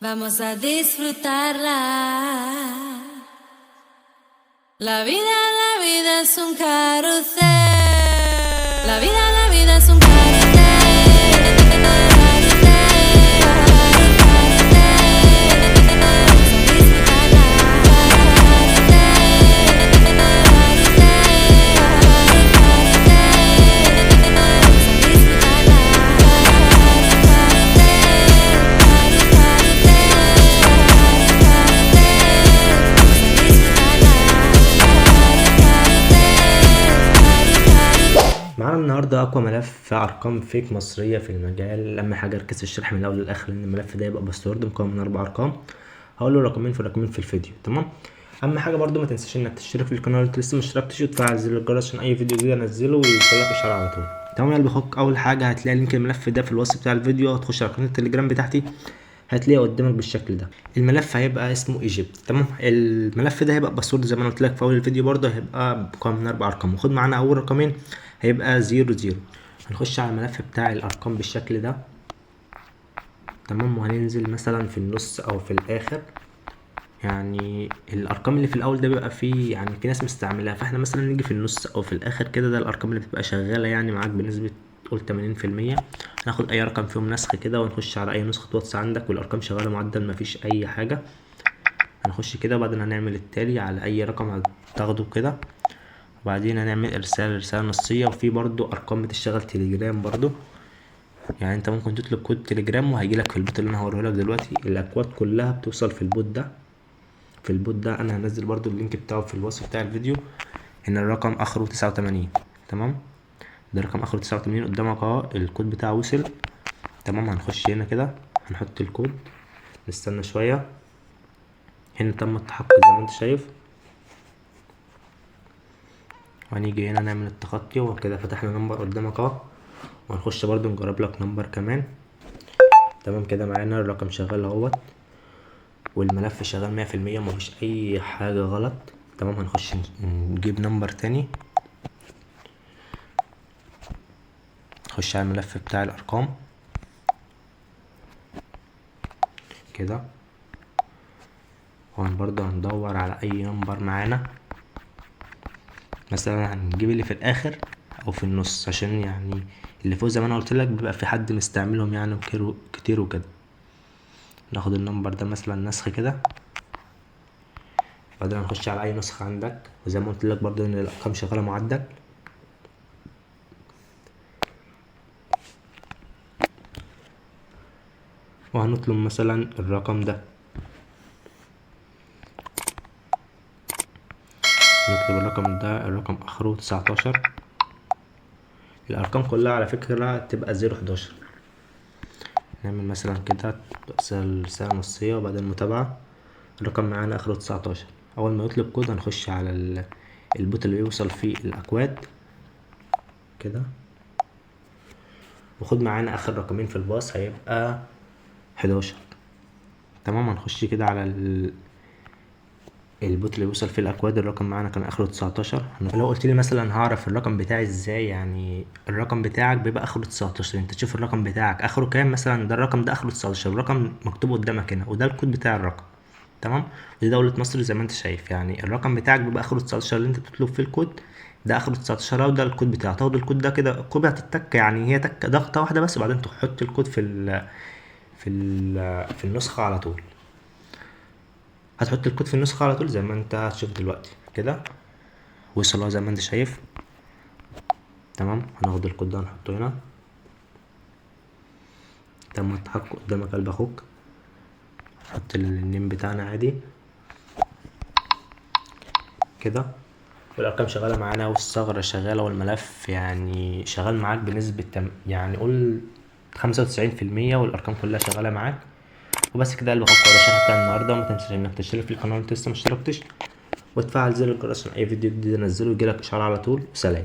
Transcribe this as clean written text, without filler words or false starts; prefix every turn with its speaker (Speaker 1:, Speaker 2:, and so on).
Speaker 1: Vamos a disfrutarla. La vida es un carrusel. La vida es un carrusel.
Speaker 2: معانا النهارده اقوى ملف ارقام فيك مصريه في المجال. اهم حاجه ركز الشرح من الاول للاخر لان الملف ده يبقى باسورد مكون من 4 ارقام. هقول له رقمين في الفيديو. تمام. اهم حاجه برضو ما تنساش انك تشترك في القناه لو انت لسه مشتركتش وتفعل زر الجرس عشان اي فيديو جديد انزله ويوصلك اشعار على طول. تمام يا قلب اخوك. اول حاجه هتلاقي لينك الملف ده في الوصف بتاع الفيديو، هتخش على قناه التليجرام بتاعتي هتلاقيه قدامك بالشكل ده. الملف هيبقى اسمه ايجيبت. تمام. الملف ده هيبقى باسورد زي ما انا قلت لك في اول الفيديو، برضه هيبقى مكون من 4 ارقام. وخد معانا اول رقمين هيبقى 00. هنخش على الملف بتاع الارقام بالشكل ده. تمام. وهننزل مثلا في النص او في الاخر، يعني الارقام اللي في الاول ده بيبقى فيه يعني في ناس مستعملها، فاحنا مثلا نيجي في النص او في الاخر كده. ده الارقام اللي بتبقى شغاله يعني معاك بنسبه قول 80%. هناخد اي رقم فيهم نسخ كده ونخش على اي نسخه واتس عندك والارقام شغاله معدل مفيش اي حاجه. هنخش كده وبعدين هنعمل التالي على اي رقم هتاخده كده، وبعدين هنعمل رسالة نصية. وفي برضو ارقام بتشتغل تليجرام برضو، يعني انت ممكن تطلب كود تليجرام وهيجيلك في البوت اللي انا هوريهولك دلوقتي. الاكواد كلها بتوصل في البوت ده. انا هنزل برضو اللينك بتاعه في الوصف بتاع الفيديو. ان الرقم اخره 89. تمام. ده رقم اخره 89 قدامك اهو. الكود بتاعه وصل. تمام. هنخش هنا كده هنحط الكود، نستنى شوية. هنا تم التحقق زي ما انت شايف، وهنيجي هنا نعمل التخطي وكده فتحنا نمبر قدامك اهو. وهنخش برضو نجرب لك نمبر كمان. تمام كده. معانا الرقم شغال اهوت والملف شغال 100%، مفيش اي حاجة غلط. تمام. هنخش نجيب نمبر تاني، نخش على الملف بتاع الارقام كده، برضو هندور على اي نمبر معانا. مثلا هنجيب اللي في الاخر او في النص، عشان يعني اللي فوق زي ما انا قلت لك بيبقى في حد مستعملهم يعني كتير وكده. ناخد النمبر ده مثلا نسخ كده، بعدين هنخش على اي نسخة عندك وزي ما قلت لك برضو ان الارقام شغالة معدل. وهنطلب مثلا الرقم ده، نطلب الرقم ده. الرقم اخره 19. الارقام كلها على فكرة تبقى 011. نعمل مثلا كده رسالة نصية وبعدين متابعة. الرقم معانا اخره 19. اول ما يطلب كود هنخش على البوت اللي بيوصل فيه الاكواد كده. وخد معانا اخر رقمين في الباص هيبقى 11. تمام. هنخش كده على البوت اللي بيوصل فيه الاكواد. الرقم معانا كان اخره 19. لو قلت لي مثلا هعرف الرقم بتاعي ازاي، يعني الرقم بتاعك بيبقى اخره 19، انت تشوف الرقم بتاعك اخره كام. مثلا ده الرقم ده اخره 19، الرقم مكتوب قدامك هنا وده الكود بتاع الرقم. تمام. ودي دولة مصر زي ما انت شايف، يعني الرقم بتاعك بيبقى اخره 19 اللي انت بتطلب فيه الكود ده اخره 19 وده الكود بتاعه. تاخد الكود ده كده كوبي هتتك، يعني هي تك ضغطة واحدة بس، وبعدين تحط الكود في النسخة على طول. هتحط الكود في النسخة على طول زي ما انت هتشوف دلوقتي كده. وصل اهو زي ما انت شايف. تمام. هناخد الكود ده هنحطه هنا. تم التحقق قدامك قلب اخوك. نحط النيم بتاعنا عادي كده، والارقام شغاله معانا والثغره شغاله والملف يعني شغال معاك بنسبه يعني قول 95%، والارقام كلها شغاله معاك. وبس كده قلب اخوك. ده الشرح بتاع النهارده. وما تنساش انك تشترك في القناه لو انت لسه مشتركتش، وتفعل زر الجرس عشان اي فيديو جديد انزله يجيلك اشعار على طول. سلام.